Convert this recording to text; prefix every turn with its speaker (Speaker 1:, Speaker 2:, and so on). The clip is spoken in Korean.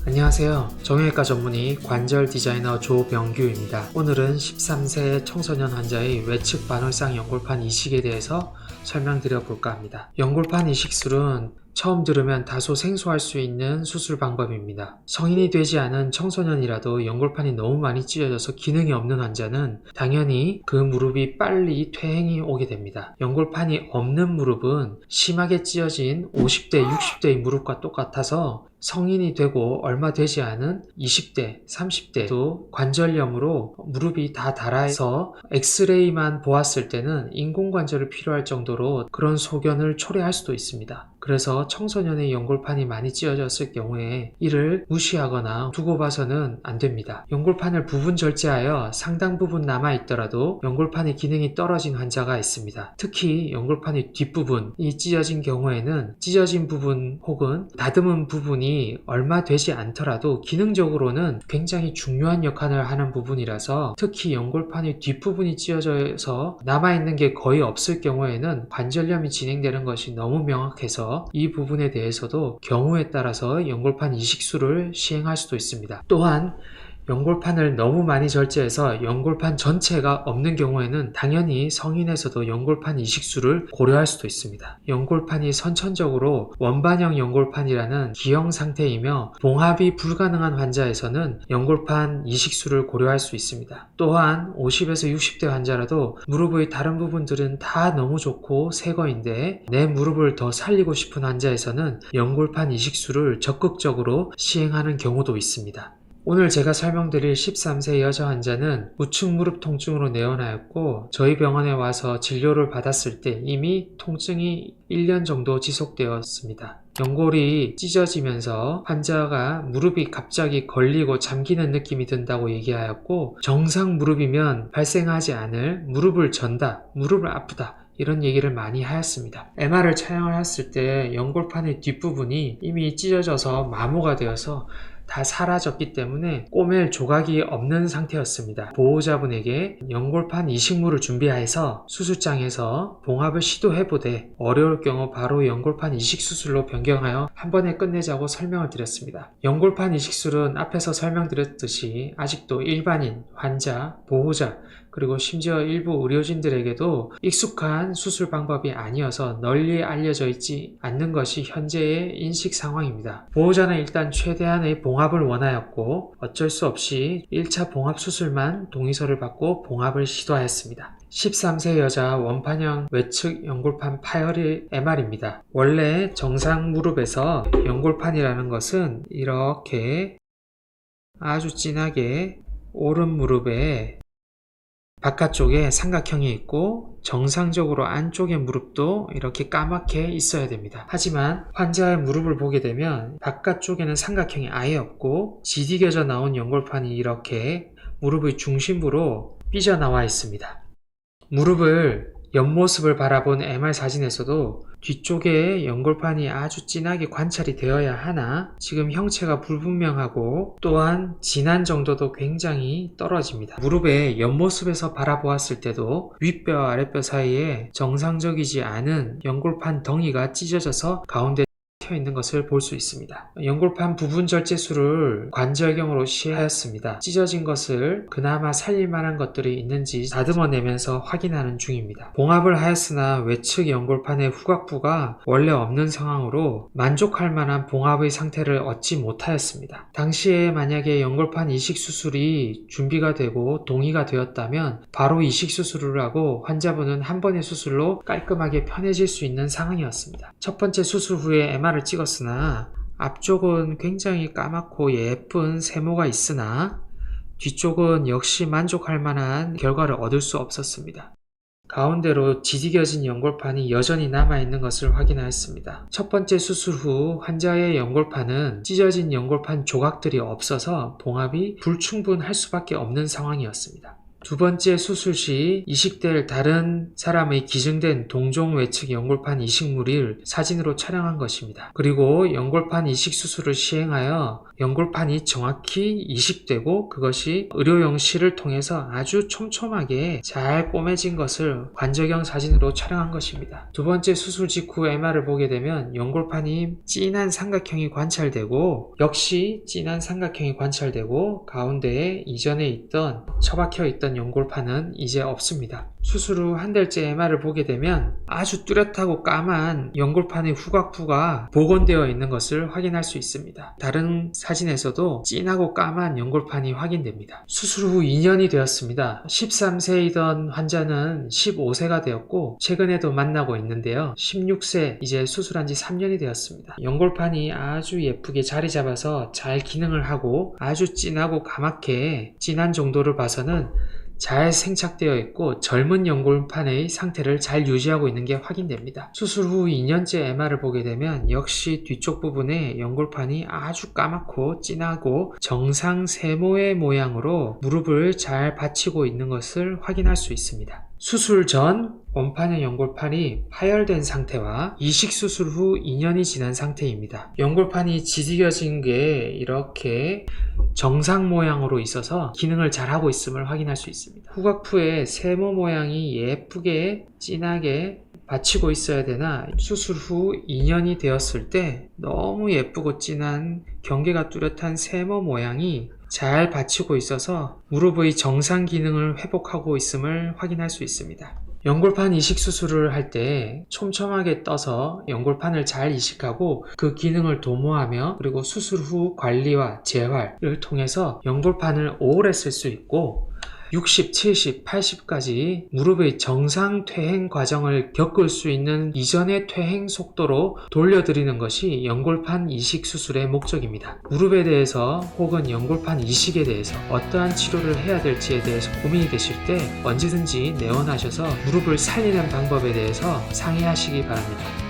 Speaker 1: 안녕하세요. 정형외과 전문의 관절 디자이너 조병규입니다. 오늘은 13세 청소년 환자의 외측 반월상 연골판 이식에 대해서 설명드려 볼까 합니다. 연골판 이식술은 처음 들으면 다소 생소할 수 있는 수술 방법입니다. 성인이 되지 않은 청소년이라도 연골판이 너무 많이 찢어져서 기능이 없는 환자는 당연히 그 무릎이 빨리 퇴행이 오게 됩니다. 연골판이 없는 무릎은 심하게 찢어진 50대, 60대의 무릎과 똑같아서 성인이 되고 얼마 되지 않은 20대, 30대도 관절염으로 무릎이 다 닳아서 엑스레이만 보았을 때는 인공관절이 필요할 정도로 그런 소견을 초래할 수도 있습니다. 그래서 청소년의 연골판이 많이 찢어졌을 경우에 이를 무시하거나 두고 봐서는 안 됩니다. 연골판을 부분 절제하여 상당 부분 남아있더라도 연골판의 기능이 떨어진 환자가 있습니다. 특히 연골판의 뒷부분이 찢어진 경우에는 찢어진 부분 혹은 다듬은 부분이 얼마 되지 않더라도 기능적으로는 굉장히 중요한 역할을 하는 부분이라서 특히 연골판의 뒷부분이 찢어져서 남아있는 게 거의 없을 경우에는 관절염이 진행되는 것이 너무 명확해서 이 부분에 대해서도 경우에 따라서 연골판 이식술을 시행할 수도 있습니다. 또한 연골판을 너무 많이 절제해서 연골판 전체가 없는 경우에는 당연히 성인에서도 연골판 이식술을 고려할 수도 있습니다. 연골판이 선천적으로 원반형 연골판이라는 기형 상태이며 봉합이 불가능한 환자에서는 연골판 이식술을 고려할 수 있습니다. 또한 50에서 60대 환자라도 무릎의 다른 부분들은 다 너무 좋고 새거인데 내 무릎을 더 살리고 싶은 환자에서는 연골판 이식술을 적극적으로 시행하는 경우도 있습니다. 오늘 제가 설명드릴 13세 여자 환자는 우측 무릎 통증으로 내원하였고 저희 병원에 와서 진료를 받았을 때 이미 통증이 1년 정도 지속되었습니다. 연골이 찢어지면서 환자가 무릎이 갑자기 걸리고 잠기는 느낌이 든다고 얘기하였고 정상 무릎이면 발생하지 않을 무릎을 전다, 무릎을 아프다 이런 얘기를 많이 하였습니다. MR을 촬영을 했을 때 연골판의 뒷부분이 이미 찢어져서 마모가 되어서 다 사라졌기 때문에 꼬맬 조각이 없는 상태였습니다. 보호자분에게 연골판 이식물을 준비해서 수술장에서 봉합을 시도해보되 어려울 경우 바로 연골판 이식 수술로 변경하여 한 번에 끝내자고 설명을 드렸습니다. 연골판 이식술은 앞에서 설명드렸듯이 아직도 일반인, 환자, 보호자 그리고 심지어 일부 의료진들에게도 익숙한 수술 방법이 아니어서 널리 알려져 있지 않는 것이 현재의 인식 상황입니다. 보호자는 일단 최대한의 봉합을 원하였고 어쩔 수 없이 1차 봉합 수술만 동의서를 받고 봉합을 시도하였습니다. 13세 여자 원판형 외측 연골판 파열의 MR입니다. 원래 정상 무릎에서 연골판이라는 것은 이렇게 아주 진하게 오른 무릎에 바깥쪽에 삼각형이 있고 정상적으로 안쪽의 무릎도 이렇게 까맣게 있어야 됩니다. 하지만 환자의 무릎을 보게 되면 바깥쪽에는 삼각형이 아예 없고 지디겨져 나온 연골판이 이렇게 무릎의 중심부로 삐져나와 있습니다. 무릎을 옆모습을 바라본 MR 사진에서도 뒤쪽에 연골판이 아주 진하게 관찰이 되어야 하나 지금 형체가 불분명하고 또한 진한 정도도 굉장히 떨어집니다. 무릎의 옆모습에서 바라보았을 때도 윗뼈와 아랫뼈 사이에 정상적이지 않은 연골판 덩이가 찢어져서 가운데 있는 것을 볼 수 있습니다. 연골판 부분 절제술을 관절경으로 시행하였습니다. 찢어진 것을 그나마 살릴만한 것들이 있는지 다듬어내면서 확인하는 중입니다. 봉합을 하였으나 외측 연골판의 후각부가 원래 없는 상황으로 만족할 만한 봉합의 상태를 얻지 못하였습니다. 당시에 만약에 연골판 이식 수술이 준비가 되고 동의가 되었다면 바로 이식 수술을 하고 환자분은 한 번의 수술로 깔끔하게 편해질 수 있는 상황이었습니다. 첫 번째 수술 후에 MR을 찍었으나 앞쪽은 굉장히 까맣고 예쁜 세모가 있으나 뒤쪽은 역시 만족할 만한 결과를 얻을 수 없었습니다. 가운데로 지디겨진 연골판이 여전히 남아있는 것을 확인하였습니다. 첫 번째 수술 후 환자의 연골판은 찢어진 연골판 조각들이 없어서 봉합이 불충분할 수밖에 없는 상황이었습니다. 두 번째 수술 시 이식될 다른 사람의 기증된 동종 외측 연골판 이식물을 사진으로 촬영한 것입니다. 그리고 연골판 이식 수술을 시행하여 연골판이 정확히 이식되고 그것이 의료용실을 통해서 아주 촘촘하게 잘 꼬매진 것을 관저경 사진으로 촬영한 것입니다. 두 번째 수술 직후 MR을 보게 되면 연골판이 진한 삼각형이 관찰되고 역시 진한 삼각형이 관찰되고 가운데에 이전에 있던 처박혀 있던 연골판은 이제 없습니다. 수술 후 한 달째 MR을 보게 되면 아주 뚜렷하고 까만 연골판의 후각부가 복원되어 있는 것을 확인할 수 있습니다. 다른 사진에서도 진하고 까만 연골판이 확인됩니다. 수술 후 2년이 되었습니다. 13세이던 환자는 15세가 되었고 최근에도 만나고 있는데요. 16세 이제 수술한 지 3년이 되었습니다. 연골판이 아주 예쁘게 자리 잡아서 잘 기능을 하고 아주 진하고 까맣게 진한 정도를 봐서는 잘 생착되어 있고 젊은 연골판의 상태를 잘 유지하고 있는 게 확인됩니다. 수술 후 2년째 MR을 보게 되면 역시 뒤쪽 부분에 연골판이 아주 까맣고 진하고 정상 세모의 모양으로 무릎을 잘 받치고 있는 것을 확인할 수 있습니다. 수술 전 원판형 연골판이 파열된 상태와 이식 수술 후 2년이 지난 상태입니다. 연골판이 지지겨진 게 이렇게 정상 모양으로 있어서 기능을 잘하고 있음을 확인할 수 있습니다. 후각부의 세모 모양이 예쁘게 진하게 받치고 있어야 되나 수술 후 2년이 되었을 때 너무 예쁘고 진한 경계가 뚜렷한 세모 모양이 잘 받치고 있어서 무릎의 정상 기능을 회복하고 있음을 확인할 수 있습니다. 연골판 이식 수술을 할 때 촘촘하게 떠서 연골판을 잘 이식하고 그 기능을 도모하며 그리고 수술 후 관리와 재활을 통해서 연골판을 오래 쓸 수 있고 60, 70, 80까지 무릎의 정상 퇴행 과정을 겪을 수 있는 이전의 퇴행 속도로 돌려드리는 것이 연골판 이식 수술의 목적입니다. 무릎에 대해서 혹은 연골판 이식에 대해서 어떠한 치료를 해야 될지에 대해서 고민이 되실 때 언제든지 내원하셔서 무릎을 살리는 방법에 대해서 상의하시기 바랍니다.